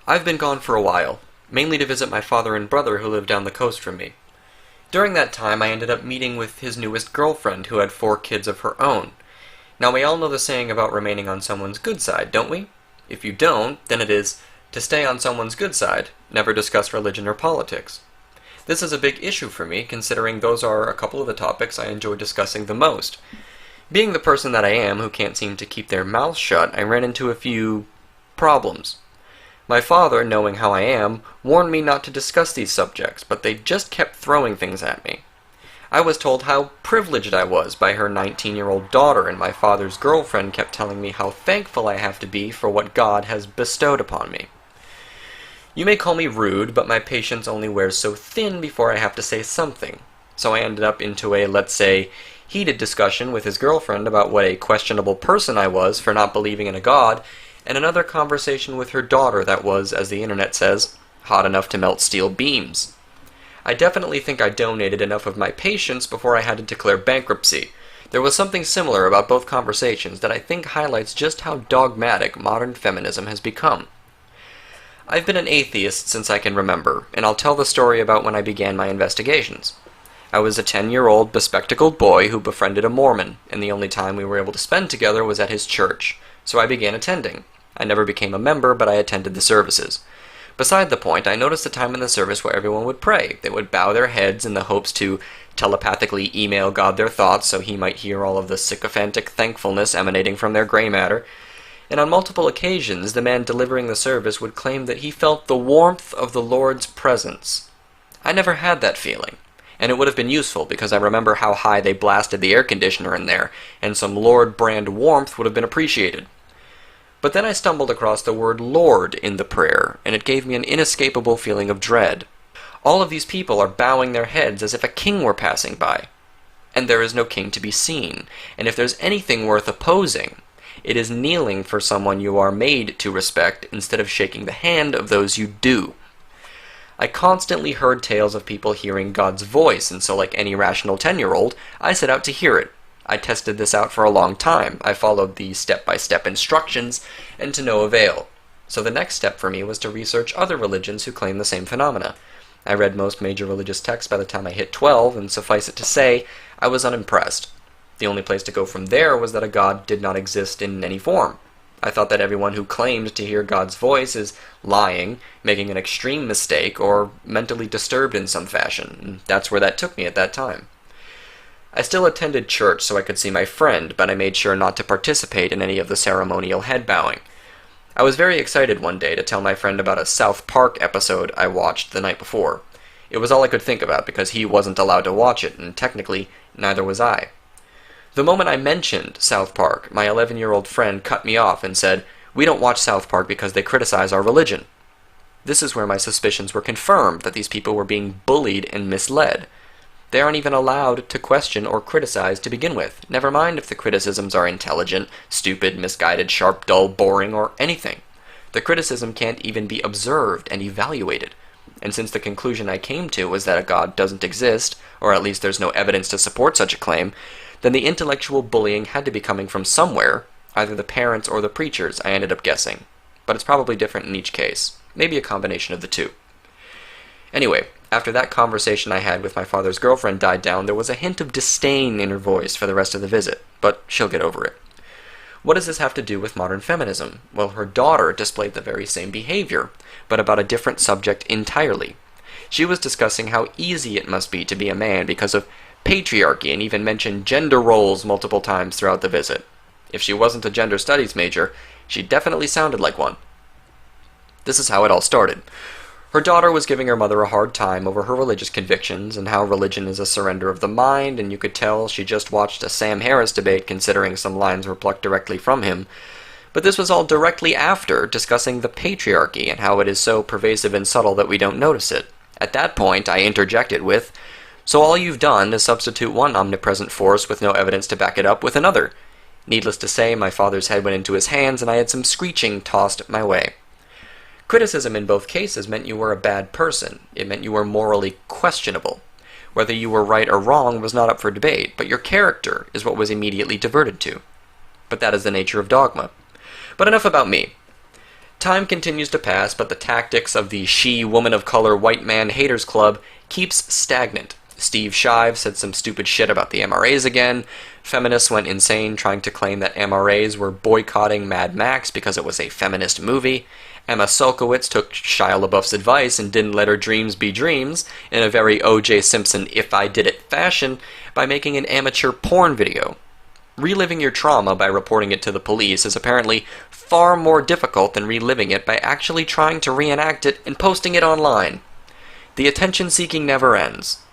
I've been gone for a while, mainly to visit my father and brother who live down the coast from me. During that time, I ended up meeting with his newest girlfriend, who had 4 kids of her own. Now, we all know the saying about remaining on someone's good side, don't we? If you don't, then it is, to stay on someone's good side, never discuss religion or politics. This is a big issue for me, considering those are a couple of the topics I enjoy discussing the most. Being the person that I am, who can't seem to keep their mouth shut, I ran into a few problems. My father, knowing how I am, warned me not to discuss these subjects, but they just kept throwing things at me. I was told how privileged I was by her 19-year-old daughter, and my father's girlfriend kept telling me how thankful I have to be for what God has bestowed upon me. You may call me rude, but my patience only wears so thin before I have to say something. So I ended up into a, let's say, heated discussion with his girlfriend about what a questionable person I was for not believing in a God, and another conversation with her daughter that was, as the internet says, hot enough to melt steel beams. I definitely think I donated enough of my patience before I had to declare bankruptcy. There was something similar about both conversations that I think highlights just how dogmatic modern feminism has become. I've been an atheist since I can remember, and I'll tell the story about when I began my investigations. I was a 10-year-old bespectacled boy who befriended a Mormon, and the only time we were able to spend together was at his church, so I began attending. I never became a member, but I attended the services. Beside the point, I noticed a time in the service where everyone would pray. They would bow their heads in the hopes to telepathically email God their thoughts so he might hear all of the sycophantic thankfulness emanating from their gray matter. And on multiple occasions, the man delivering the service would claim that he felt the warmth of the Lord's presence. I never had that feeling, and it would have been useful because I remember how high they blasted the air conditioner in there, and some Lord brand warmth would have been appreciated. But then I stumbled across the word Lord in the prayer, and it gave me an inescapable feeling of dread. All of these people are bowing their heads as if a king were passing by. And there is no king to be seen, and if there's anything worth opposing, it is kneeling for someone you are made to respect instead of shaking the hand of those you do. I constantly heard tales of people hearing God's voice, and so like any rational 10-year-old, I set out to hear it. I tested this out for a long time. I followed the step-by-step instructions, and to no avail. So the next step for me was to research other religions who claim the same phenomena. I read most major religious texts by the time I hit 12, and suffice it to say, I was unimpressed. The only place to go from there was that a God did not exist in any form. I thought that everyone who claimed to hear God's voice is lying, making an extreme mistake, or mentally disturbed in some fashion, and that's where that took me at that time. I still attended church so I could see my friend, but I made sure not to participate in any of the ceremonial head bowing. I was very excited one day to tell my friend about a South Park episode I watched the night before. It was all I could think about because he wasn't allowed to watch it, and technically, neither was I. The moment I mentioned South Park, my 11-year-old friend cut me off and said, "We don't watch South Park because they criticize our religion." This is where my suspicions were confirmed that these people were being bullied and misled. They aren't even allowed to question or criticize to begin with, never mind if the criticisms are intelligent, stupid, misguided, sharp, dull, boring, or anything. The criticism can't even be observed and evaluated. And since the conclusion I came to was that a God doesn't exist, or at least there's no evidence to support such a claim, then the intellectual bullying had to be coming from somewhere, either the parents or the preachers, I ended up guessing. But it's probably different in each case, maybe a combination of the two. Anyway, after that conversation I had with my father's girlfriend died down, there was a hint of disdain in her voice for the rest of the visit, but she'll get over it. What does this have to do with modern feminism? Well, her daughter displayed the very same behavior, but about a different subject entirely. She was discussing how easy it must be to be a man because of patriarchy, and even mentioned gender roles multiple times throughout the visit. If she wasn't a gender studies major, she definitely sounded like one. This is how it all started. Her daughter was giving her mother a hard time over her religious convictions and how religion is a surrender of the mind, and you could tell she just watched a Sam Harris debate considering some lines were plucked directly from him. But this was all directly after discussing the patriarchy and how it is so pervasive and subtle that we don't notice it. At that point, I interjected with, "So all you've done is substitute one omnipresent force with no evidence to back it up with another." Needless to say, my father's head went into his hands and I had some screeching tossed my way. Criticism in both cases meant you were a bad person. It meant you were morally questionable. Whether you were right or wrong was not up for debate, but your character is what was immediately diverted to. But that is the nature of dogma. But enough about me. Time continues to pass, but the tactics of the she, woman of color, white man haters club keeps stagnant. Steve Shive said some stupid shit about the MRAs again. Feminists went insane trying to claim that MRAs were boycotting Mad Max because it was a feminist movie. Emma Sulkowicz took Shia LaBeouf's advice and didn't let her dreams be dreams in a very O.J. Simpson if I did it fashion by making an amateur porn video. Reliving your trauma by reporting it to the police is apparently far more difficult than reliving it by actually trying to reenact it and posting it online. The attention-seeking never ends.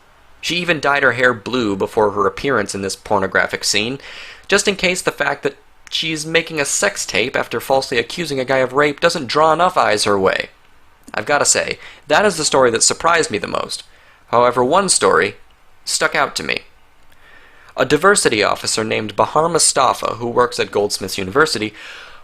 She even dyed her hair blue before her appearance in this pornographic scene, just in case the fact that she's making a sex tape after falsely accusing a guy of rape doesn't draw enough eyes her way. I've got to say, that is the story that surprised me the most. However, one story stuck out to me. A diversity officer named Bahar Mustafa, who works at Goldsmiths University,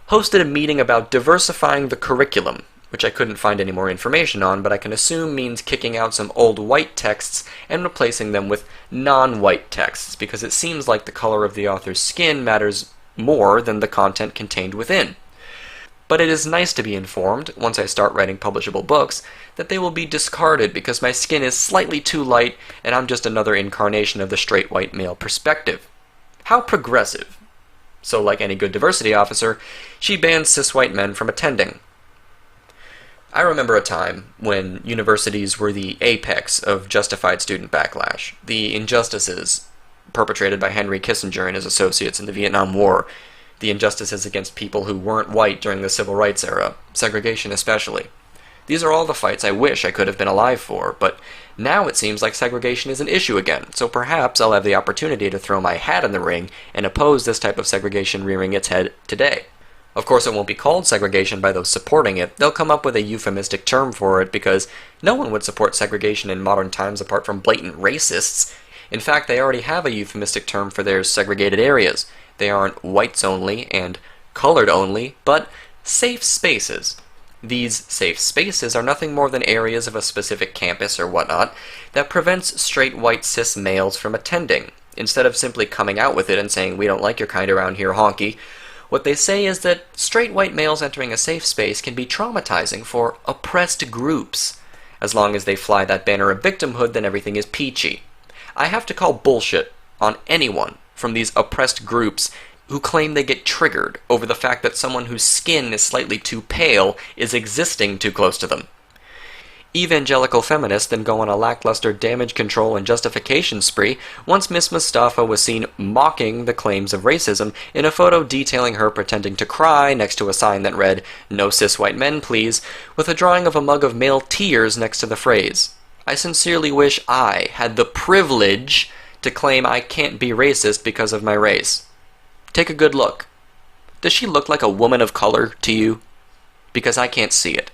hosted a meeting about diversifying the curriculum, which I couldn't find any more information on, but I can assume means kicking out some old white texts and replacing them with non-white texts, because it seems like the color of the author's skin matters more than the content contained within. But it is nice to be informed, once I start writing publishable books, that they will be discarded because my skin is slightly too light and I'm just another incarnation of the straight white male perspective. How progressive. So like any good diversity officer, she bans cis white men from attending. I remember a time when universities were the apex of justified student backlash. The injustices perpetrated by Henry Kissinger and his associates in the Vietnam War, the injustices against people who weren't white during the civil rights era, segregation especially. These are all the fights I wish I could have been alive for, but now it seems like segregation is an issue again, so perhaps I'll have the opportunity to throw my hat in the ring and oppose this type of segregation rearing its head today. Of course, it won't be called segregation by those supporting it. They'll come up with a euphemistic term for it because no one would support segregation in modern times apart from blatant racists. In fact, they already have a euphemistic term for their segregated areas. They aren't whites only and colored only, but safe spaces. These safe spaces are nothing more than areas of a specific campus or whatnot that prevents straight white cis males from attending. Instead of simply coming out with it and saying, "We don't like your kind around here, honky," what they say is that straight white males entering a safe space can be traumatizing for oppressed groups. As long as they fly that banner of victimhood, then everything is peachy. I have to call bullshit on anyone from these oppressed groups who claim they get triggered over the fact that someone whose skin is slightly too pale is existing too close to them. Evangelical feminists then go on a lackluster damage control and justification spree once Miss Mustafa was seen mocking the claims of racism in a photo detailing her pretending to cry next to a sign that read, "No cis white men, please," with a drawing of a mug of male tears next to the phrase. I sincerely wish I had the privilege to claim I can't be racist because of my race. Take a good look. Does she look like a woman of color to you? Because I can't see it.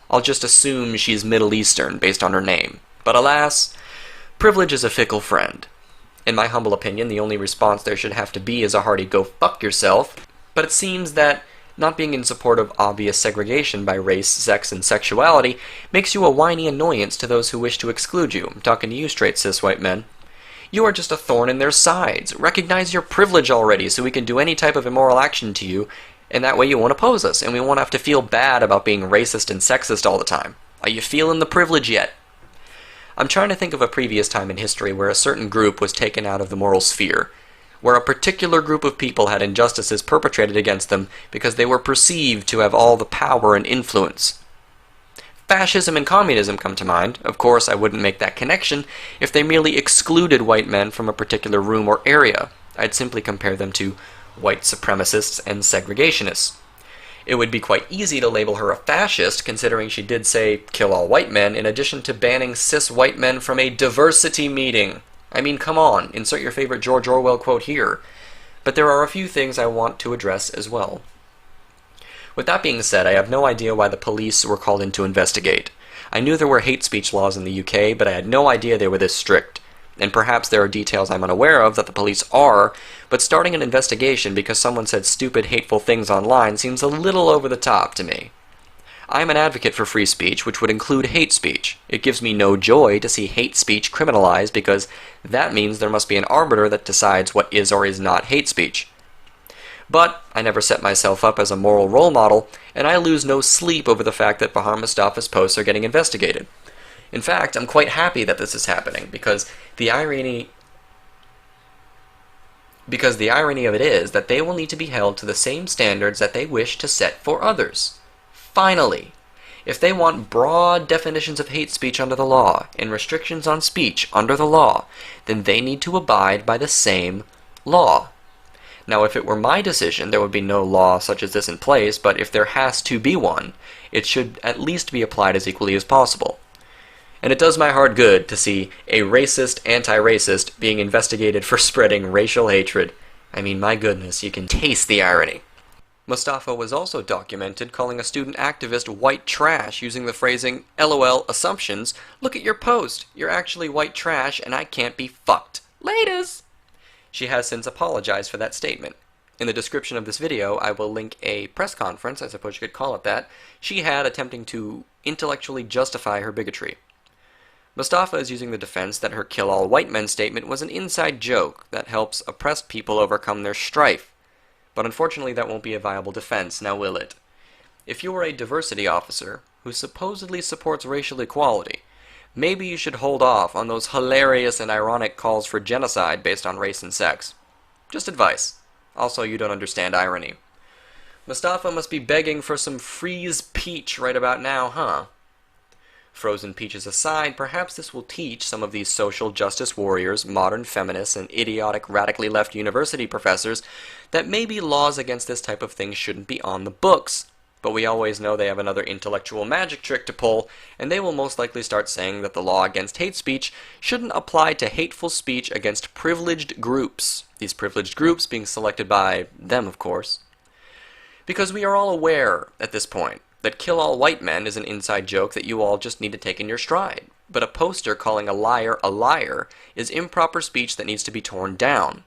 I'll just assume she's Middle Eastern based on her name. But alas, privilege is a fickle friend. In my humble opinion, the only response there should have to be is a hearty "go fuck yourself," but it seems that not being in support of obvious segregation by race, sex, and sexuality makes you a whiny annoyance to those who wish to exclude you. I'm talking to you, straight cis white men. You are just a thorn in their sides. Recognize your privilege already so we can do any type of immoral action to you, and that way you won't oppose us, and we won't have to feel bad about being racist and sexist all the time. Are you feeling the privilege yet? I'm trying to think of a previous time in history where a certain group was taken out of the moral sphere, where a particular group of people had injustices perpetrated against them because they were perceived to have all the power and influence. Fascism and communism come to mind. Of course, I wouldn't make that connection if they merely excluded white men from a particular room or area. I'd simply compare them to white supremacists and segregationists. It would be quite easy to label her a fascist, considering she did say, "kill all white men," in addition to banning cis white men from a diversity meeting. I mean, come on, insert your favorite George Orwell quote here. But there are a few things I want to address as well. With that being said, I have no idea why the police were called in to investigate. I knew there were hate speech laws in the UK, but I had no idea they were this strict. And perhaps there are details I'm unaware of that the police are, but starting an investigation because someone said stupid, hateful things online seems a little over the top to me. I am an advocate for free speech, which would include hate speech. It gives me no joy to see hate speech criminalized because that means there must be an arbiter that decides what is or is not hate speech. But I never set myself up as a moral role model, and I lose no sleep over the fact that Bahar Mustafa's posts are getting investigated. In fact, I'm quite happy that this is happening, because the irony of it is that they will need to be held to the same standards that they wish to set for others. Finally! If they want broad definitions of hate speech under the law and restrictions on speech under the law, then they need to abide by the same law. Now, if it were my decision, there would be no law such as this in place, but if there has to be one, it should at least be applied as equally as possible. And it does my heart good to see a racist anti-racist being investigated for spreading racial hatred. I mean, my goodness, you can taste the irony. Mustafa was also documented calling a student activist white trash using the phrasing, "LOL assumptions, look at your post, you're actually white trash and I can't be fucked. Laters!" She has since apologized for that statement. In the description of this video, I will link a press conference, I suppose you could call it that, she had attempting to intellectually justify her bigotry. Mustafa is using the defense that her kill all white men statement was an inside joke that helps oppressed people overcome their strife. But unfortunately that won't be a viable defense, now will it? If you are a diversity officer who supposedly supports racial equality, maybe you should hold off on those hilarious and ironic calls for genocide based on race and sex. Just advice. Also, you don't understand irony. Mustafa must be begging for some freeze peach right about now, huh? Frozen peaches aside, perhaps this will teach some of these social justice warriors, modern feminists, and idiotic radically left university professors that maybe laws against this type of thing shouldn't be on the books. But we always know they have another intellectual magic trick to pull, and they will most likely start saying that the law against hate speech shouldn't apply to hateful speech against privileged groups. These privileged groups being selected by them, of course. Because we are all aware, at this point, that kill all white men is an inside joke that you all just need to take in your stride. But a poster calling a liar is improper speech that needs to be torn down.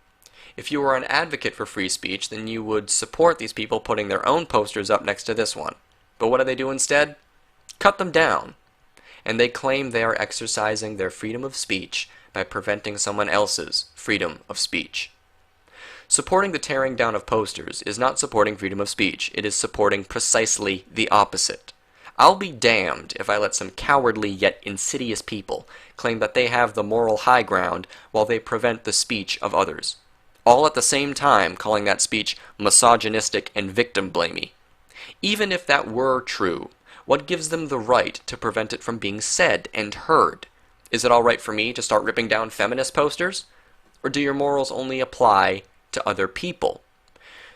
If you were an advocate for free speech, then you would support these people putting their own posters up next to this one. But what do they do instead? Cut them down. And they claim they are exercising their freedom of speech by preventing someone else's freedom of speech. Supporting the tearing down of posters is not supporting freedom of speech. It is supporting precisely the opposite. I'll be damned if I let some cowardly yet insidious people claim that they have the moral high ground while they prevent the speech of others. All at the same time calling that speech misogynistic and victim-blamey. Even if that were true, what gives them the right to prevent it from being said and heard? Is it all right for me to start ripping down feminist posters? Or do your morals only apply to other people?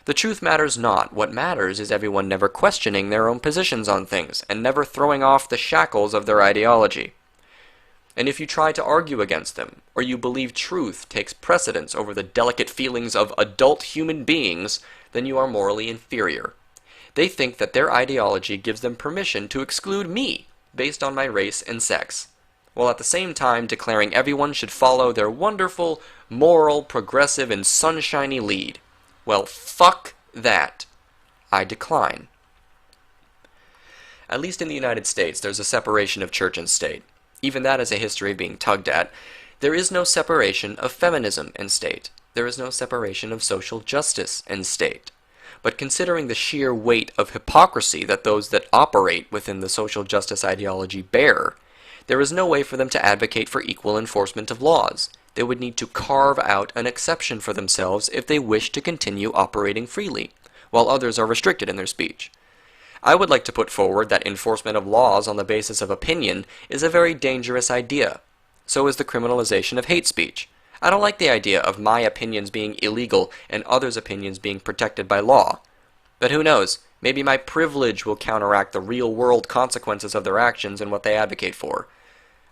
The truth matters not. What matters is everyone never questioning their own positions on things, and never throwing off the shackles of their ideology. And if you try to argue against them, or you believe truth takes precedence over the delicate feelings of adult human beings, then you are morally inferior. They think that their ideology gives them permission to exclude me, based on my race and sex, while at the same time declaring everyone should follow their wonderful, moral, progressive, and sunshiny lead. Well, fuck that. I decline. At least in the United States, there's a separation of church and state. Even that is a history of being tugged at. There is no separation of feminism and state. There is no separation of social justice and state. But considering the sheer weight of hypocrisy that those that operate within the social justice ideology bear, there is no way for them to advocate for equal enforcement of laws. They would need to carve out an exception for themselves if they wish to continue operating freely, while others are restricted in their speech. I would like to put forward that enforcement of laws on the basis of opinion is a very dangerous idea. So is the criminalization of hate speech. I don't like the idea of my opinions being illegal and others' opinions being protected by law. But who knows, maybe my privilege will counteract the real-world consequences of their actions and what they advocate for.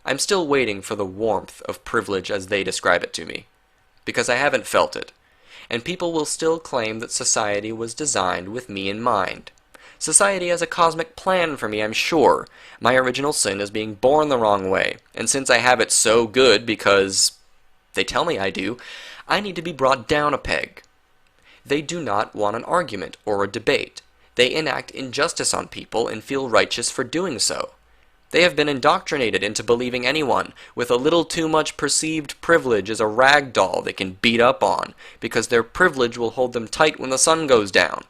I'm still waiting for the warmth of privilege as they describe it to me, because I haven't felt it, and people will still claim that society was designed with me in mind. Society has a cosmic plan for me, I'm sure. My original sin is being born the wrong way, and since I have it so good because they tell me I do, I need to be brought down a peg. They do not want an argument or a debate. They enact injustice on people and feel righteous for doing so. They have been indoctrinated into believing anyone with a little too much perceived privilege is a rag doll they can beat up on, because their privilege will hold them tight when the sun goes down.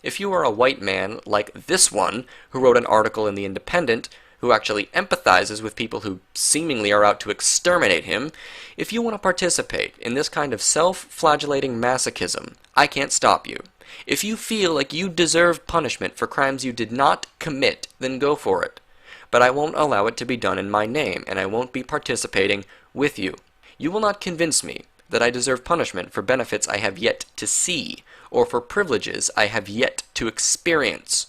If you are a white man like this one, who wrote an article in The Independent, who actually empathizes with people who seemingly are out to exterminate him, if you want to participate in this kind of self-flagellating masochism, I can't stop you. If you feel like you deserve punishment for crimes you did not commit, then go for it. But I won't allow it to be done in my name, and I won't be participating with you. You will not convince me that I deserve punishment for benefits I have yet to see, or for privileges I have yet to experience.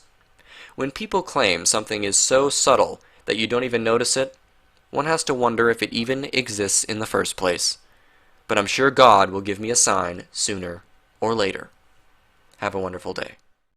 When people claim something is so subtle that you don't even notice it, one has to wonder if it even exists in the first place. But I'm sure God will give me a sign sooner or later. Have a wonderful day.